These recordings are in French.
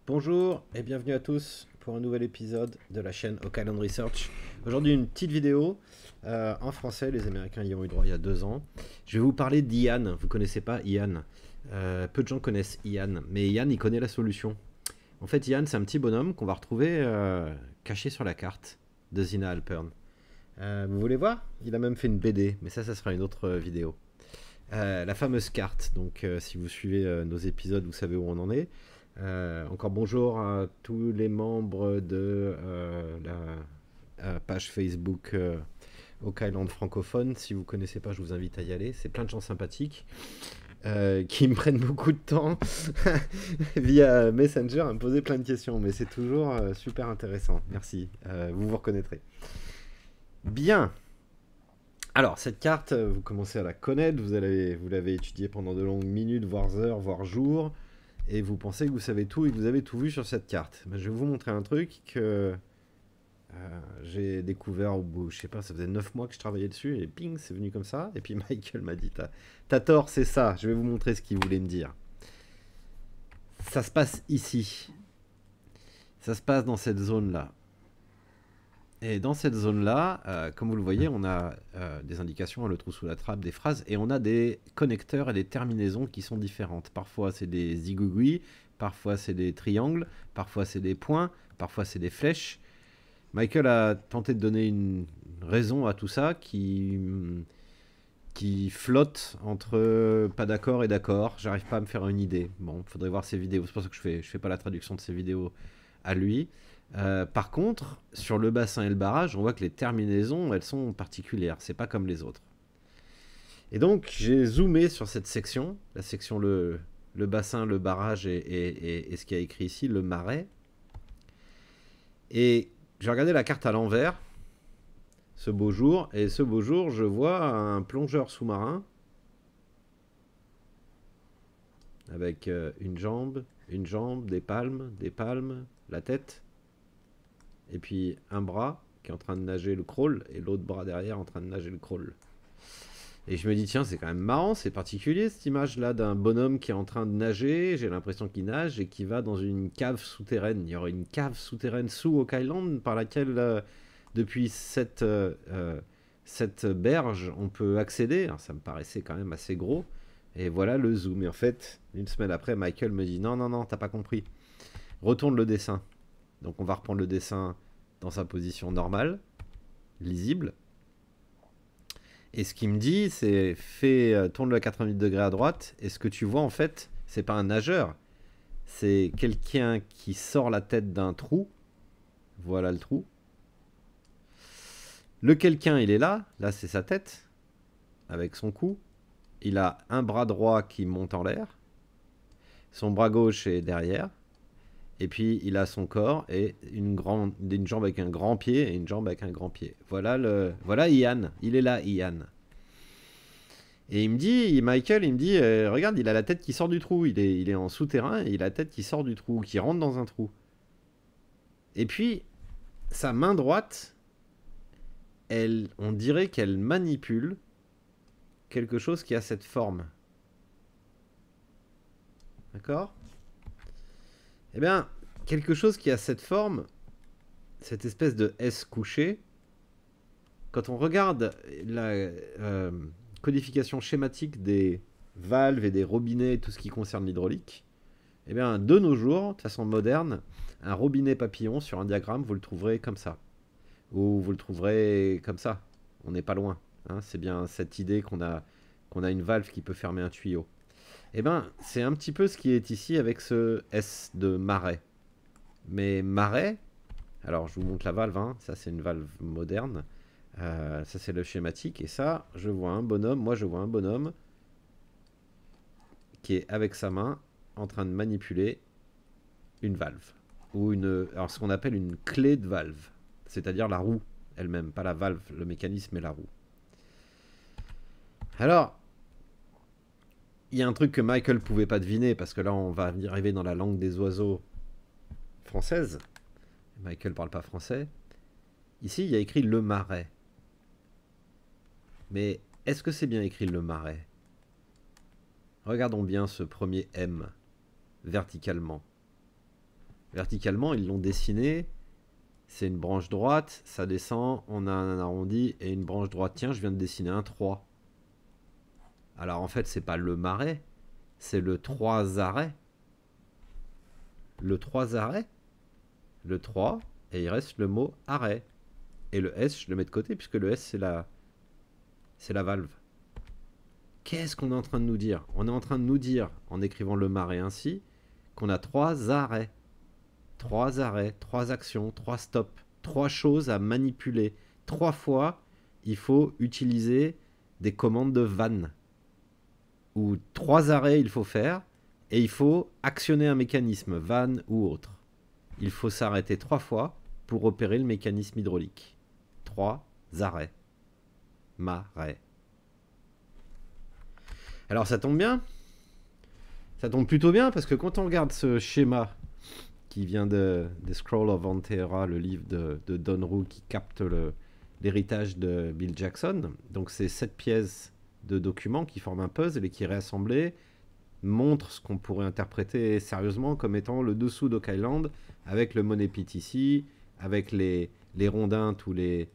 Bonjour et bienvenue à tous pour un nouvel épisode de la chaîne Oak Island Research. Aujourd'hui une petite vidéo en français, les Américains y ont eu droit il y a 2 ans. Je vais vous parler d'Ian, vous connaissez pas Ian. Peu de gens connaissent Ian, mais Ian il connaît la solution. En fait Ian c'est un petit bonhomme qu'on va retrouver caché sur la carte de Zina Alpern. Vous voulez voir? Il a même fait une BD, mais ça sera une autre vidéo. La fameuse carte, donc si vous suivez nos épisodes vous savez où on en est. Encore bonjour à tous les membres de la page Facebook Oak Island francophone. Si vous ne connaissez pas, je vous invite à y aller. C'est plein de gens sympathiques qui me prennent beaucoup de temps via Messenger à me poser plein de questions. Mais c'est toujours super intéressant. Merci. Vous vous reconnaîtrez. Bien. Alors, cette carte, vous commencez à la connaître. Vous l'avez étudiée pendant de longues minutes, voire heures, voire jours. Et vous pensez que vous savez tout et que vous avez tout vu sur cette carte. Ben, je vais vous montrer un truc que j'ai découvert au bout, je sais pas, ça faisait 9 mois que je travaillais dessus et ping, c'est venu comme ça. Et puis Michael m'a dit, t'as tort, c'est ça. Je vais vous montrer ce qu'il voulait me dire. Ça se passe ici. Ça se passe dans cette zone-là. Et dans cette zone-là, comme vous le voyez, on a des indications, le trou sous la trappe, des phrases, et on a des connecteurs et des terminaisons qui sont différentes. Parfois, c'est des zigouigouis, parfois, c'est des triangles, parfois, c'est des points, parfois, c'est des flèches. Michael a tenté de donner une raison à tout ça qui flotte entre pas d'accord et d'accord. J'arrive pas à me faire une idée. Bon, il faudrait voir ses vidéos. C'est pour ça que je fais pas la traduction de ses vidéos à lui. Par contre, sur le bassin et le barrage, on voit que les terminaisons, elles sont particulières. C'est pas comme les autres. Et donc, j'ai zoomé sur cette section, la section le bassin, le barrage et ce qu'il y a écrit ici, le marais. Et j'ai regardé la carte à l'envers, ce beau jour. Et ce beau jour, je vois un plongeur sous-marin avec une jambe, des palmes, la tête. Et puis un bras qui est en train de nager le crawl et l'autre bras derrière en train de nager le crawl. Et je me dis tiens, c'est quand même marrant, c'est particulier cette image là d'un bonhomme qui est en train de nager, j'ai l'impression qu'il nage et qui va dans une cave souterraine. Il y aurait une cave souterraine sous Oak Island par laquelle depuis cette berge on peut accéder. Alors, ça me paraissait quand même assez gros. Et voilà le zoom. Et en fait, une semaine après, Michael me dit non, t'as pas compris. Retourne le dessin. Donc on va reprendre le dessin dans sa position normale, lisible. Et ce qu'il me dit, c'est tourne-le à 88 degrés à droite. Et ce que tu vois en fait, c'est pas un nageur. C'est quelqu'un qui sort la tête d'un trou. Voilà le trou. Le quelqu'un, il est là. Là, c'est sa tête. Avec son cou. Il a un bras droit qui monte en l'air. Son bras gauche est derrière. Et puis, il a son corps et une jambe avec un grand pied et une jambe avec un grand pied. Voilà Ian. Il est là, Ian. Et il me dit, Michael, il me dit, regarde, il a la tête qui sort du trou. Il est en souterrain et il a la tête qui sort du trou, qui rentre dans un trou. Et puis, sa main droite, on dirait qu'elle manipule quelque chose qui a cette forme. D'accord ? Eh bien, quelque chose qui a cette forme, cette espèce de S couché, quand on regarde la codification schématique des valves et des robinets et tout ce qui concerne l'hydraulique, eh bien, de nos jours, de façon moderne, un robinet papillon sur un diagramme, vous le trouverez comme ça. Ou vous le trouverez comme ça. On n'est pas loin. Hein, c'est bien cette idée qu'on a une valve qui peut fermer un tuyau. Eh bien, c'est un petit peu ce qui est ici avec ce S de marais. Mais marais, alors je vous montre la valve, hein, ça c'est une valve moderne, ça c'est le schématique, et ça, je vois un bonhomme qui est avec sa main en train de manipuler une valve, ou alors ce qu'on appelle une clé de valve, c'est-à-dire la roue elle-même, pas la valve, le mécanisme et la roue. Alors, il y a un truc que Michael pouvait pas deviner, parce que là on va arriver dans la langue des oiseaux française. Michael parle pas français. Ici, il y a écrit le marais. Mais est-ce que c'est bien écrit le marais? Regardons bien ce premier M, verticalement. Verticalement, ils l'ont dessiné. C'est une branche droite, ça descend, on a un arrondi et une branche droite. Tiens, je viens de dessiner un 3. Alors en fait, c'est pas le marais, c'est le 3 arrêts. Le 3 arrêts, le 3, et il reste le mot arrêt. Et le S, je le mets de côté, puisque le S, c'est la valve. Qu'est-ce qu'on est en train de nous dire? On est en train de nous dire, en écrivant le marais ainsi, qu'on a 3 arrêts. 3 arrêts, 3 actions, 3 stops, 3 choses à manipuler. 3 fois, il faut utiliser des commandes de vanne. Ou 3 arrêts il faut faire, et il faut actionner un mécanisme, vanne ou autre. Il faut s'arrêter 3 fois pour opérer le mécanisme hydraulique. 3 arrêts. Marais. Alors ça tombe bien. Ça tombe plutôt bien, parce que quand on regarde ce schéma qui vient des Scrolls of Anteera, le livre de Don Roux qui capte l'héritage de Bill Jackson. Donc c'est 7 pièces de documents qui forment un puzzle et qui réassemblés montrent ce qu'on pourrait interpréter sérieusement comme étant le dessous d'Oak Island, avec le Money Pit ici, avec les rondins tous les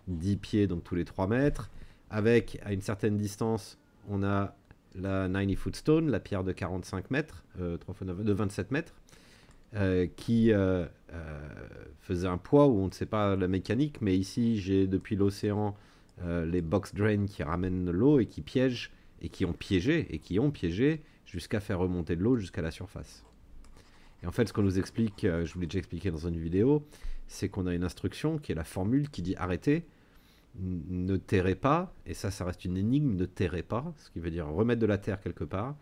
10 pieds, donc tous les 3 mètres, avec à une certaine distance, on a la 90 foot stone, la pierre de 45 mètres, 3 x 9, de 27 mètres, qui faisait un poids où on ne sait pas la mécanique, mais ici j'ai depuis l'océan les box drains qui ramènent l'eau et qui piègent, et qui ont piégé jusqu'à faire remonter de l'eau jusqu'à la surface. Et en fait, ce qu'on nous explique, je vous l'ai déjà expliqué dans une vidéo, c'est qu'on a une instruction qui est la formule qui dit arrêtez, ne terrez pas, et ça reste une énigme, ne terrez pas, ce qui veut dire remettre de la terre quelque part.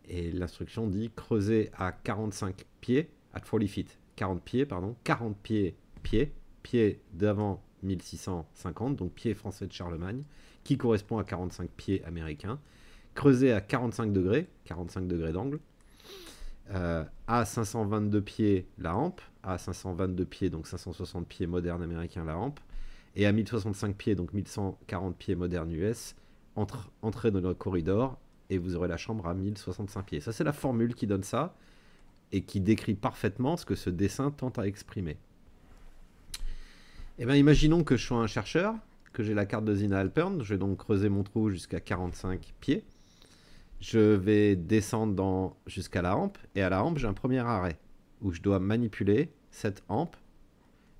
Et l'instruction dit creuser à 45 pieds, at 40 feet, 40 pieds, pardon, 40 pieds d'avant 1650, donc pieds français de Charlemagne, qui correspond à 45 pieds américains, creuser à 45 degrés d'angle, à 522 pieds la hampe, à 522 pieds, donc 560 pieds moderne américain la hampe, et à 1065 pieds, donc 1140 pieds moderne US, entrez dans le corridor, et vous aurez la chambre à 1065 pieds. Ça, c'est la formule qui donne ça, et qui décrit parfaitement ce que ce dessin tente à exprimer. Eh bien, imaginons que je sois un chercheur, que j'ai la carte de Zina Alpern, je vais donc creuser mon trou jusqu'à 45 pieds. Je vais descendre jusqu'à la hampe, et à la hampe, j'ai un premier arrêt, où je dois manipuler cette hampe,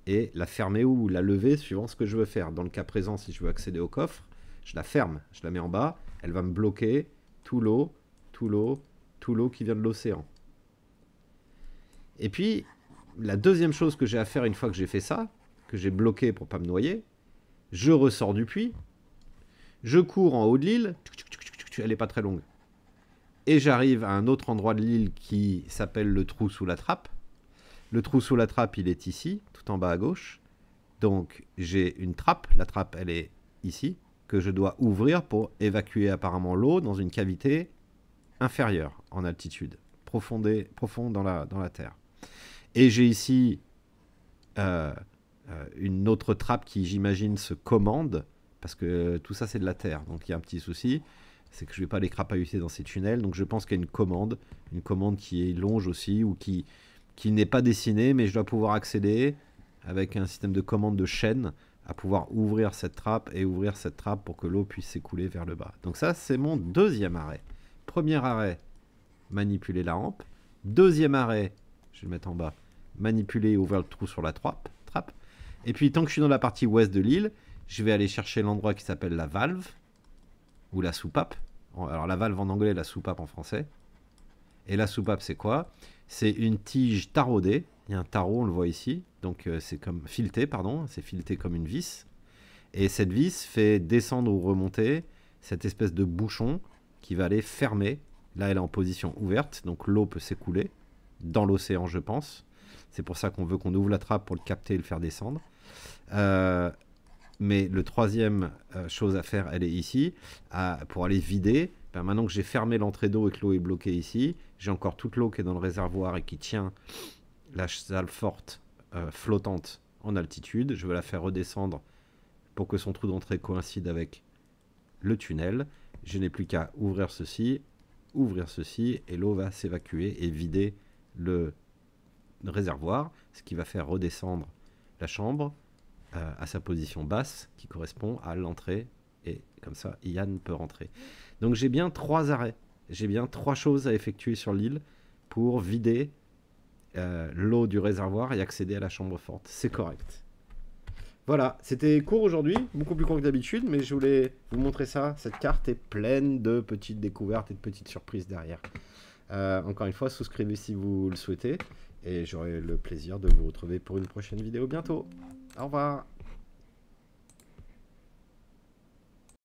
et la fermer ou la lever suivant ce que je veux faire. Dans le cas présent, si je veux accéder au coffre, je la ferme, je la mets en bas, elle va me bloquer tout l'eau qui vient de l'océan. Et puis, la deuxième chose que j'ai à faire une fois que j'ai fait ça, que j'ai bloqué pour pas me noyer, je ressors du puits, je cours en haut de l'île, elle n'est pas très longue, et j'arrive à un autre endroit de l'île qui s'appelle le trou sous la trappe. Le trou sous la trappe, il est ici, tout en bas à gauche. Donc j'ai une trappe, la trappe elle est ici, que je dois ouvrir pour évacuer apparemment l'eau dans une cavité inférieure en altitude, profond dans la terre. Et j'ai ici une autre trappe qui, j'imagine, se commande, parce que tout ça c'est de la terre, donc il y a un petit souci, c'est que je ne vais pas les crapahuter dans ces tunnels, donc je pense qu'il y a une commande qui est longe aussi, ou qui n'est pas dessinée, mais je dois pouvoir accéder avec un système de commande de chaîne à pouvoir ouvrir cette trappe et ouvrir cette trappe pour que l'eau puisse s'écouler vers le bas. Donc ça, c'est mon deuxième arrêt. Premier arrêt, manipuler la hampe. Deuxième arrêt, je vais le mettre en bas, manipuler et ouvrir le trou sur la trappe. Et puis, tant que je suis dans la partie ouest de l'île, je vais aller chercher l'endroit qui s'appelle la valve, ou la soupape. Alors la valve en anglais, la soupape en français. Et la soupape, c'est quoi? C'est une tige taraudée. Il y a un tarot, on le voit ici. Donc c'est comme fileté, pardon. C'est fileté comme une vis. Et cette vis fait descendre ou remonter cette espèce de bouchon qui va aller fermer. Là, elle est en position ouverte. Donc l'eau peut s'écouler dans l'océan, je pense. C'est pour ça qu'on veut qu'on ouvre la trappe pour le capter et le faire descendre. Mais le troisième chose à faire, elle est ici. Pour aller vider, maintenant que j'ai fermé l'entrée d'eau et que l'eau est bloquée ici, j'ai encore toute l'eau qui est dans le réservoir et qui tient la salle forte flottante en altitude. Je vais la faire redescendre pour que son trou d'entrée coïncide avec le tunnel. Je n'ai plus qu'à ouvrir ceci, et l'eau va s'évacuer et vider réservoir, ce qui va faire redescendre la chambre à sa position basse, qui correspond à l'entrée, et comme ça, Ian peut rentrer. Donc j'ai bien 3 arrêts, j'ai bien 3 choses à effectuer sur l'île pour vider l'eau du réservoir et accéder à la chambre forte. C'est correct. Voilà, c'était court aujourd'hui, beaucoup plus court que d'habitude, mais je voulais vous montrer ça. Cette carte est pleine de petites découvertes et de petites surprises derrière. Encore une fois, souscrivez si vous le souhaitez, et j'aurai le plaisir de vous retrouver pour une prochaine vidéo bientôt. Au revoir.